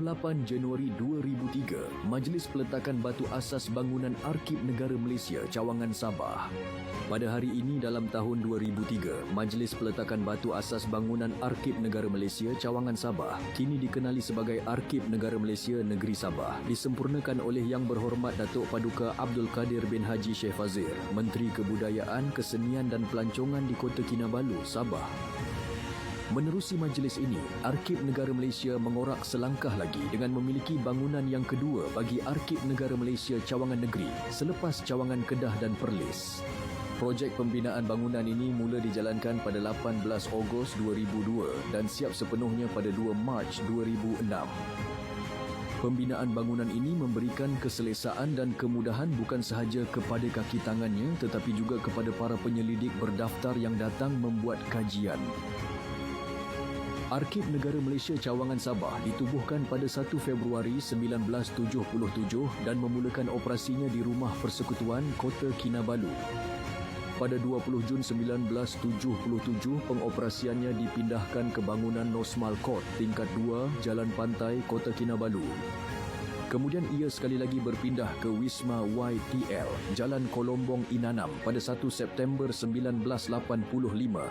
28 Januari 2003, Majlis Peletakan Batu Asas Bangunan Arkib Negara Malaysia Cawangan Sabah. Pada hari ini dalam tahun 2003, Majlis Peletakan Batu Asas Bangunan Arkib Negara Malaysia Cawangan Sabah kini dikenali sebagai Arkib Negara Malaysia Negeri Sabah, disempurnakan oleh Yang Berhormat Datuk Paduka Abdul Kadir bin Haji Sheikh Fazil, Menteri Kebudayaan, Kesenian dan Pelancongan di Kota Kinabalu, Sabah. Menerusi majlis ini, Arkib Negara Malaysia mengorak selangkah lagi dengan memiliki bangunan yang kedua bagi Arkib Negara Malaysia Cawangan Negeri selepas Cawangan Kedah dan Perlis. Projek pembinaan bangunan ini mula dijalankan pada 18 Ogos 2002 dan siap sepenuhnya pada 2 Mac 2006. Pembinaan bangunan ini memberikan keselesaan dan kemudahan bukan sahaja kepada kaki tangannya tetapi juga kepada para penyelidik berdaftar yang datang membuat kajian. Arkib Negara Malaysia Cawangan Sabah ditubuhkan pada 1 Februari 1977 dan memulakan operasinya di Rumah Persekutuan Kota Kinabalu. Pada 20 Jun 1977, pengoperasiannya dipindahkan ke bangunan Nosmal Court, tingkat 2, Jalan Pantai, Kota Kinabalu. Kemudian ia sekali lagi berpindah ke Wisma YTL, Jalan Kolombong Inanam pada 1 September 1985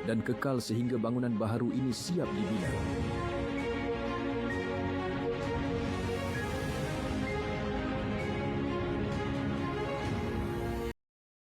dan kekal sehingga bangunan baharu ini siap dibina.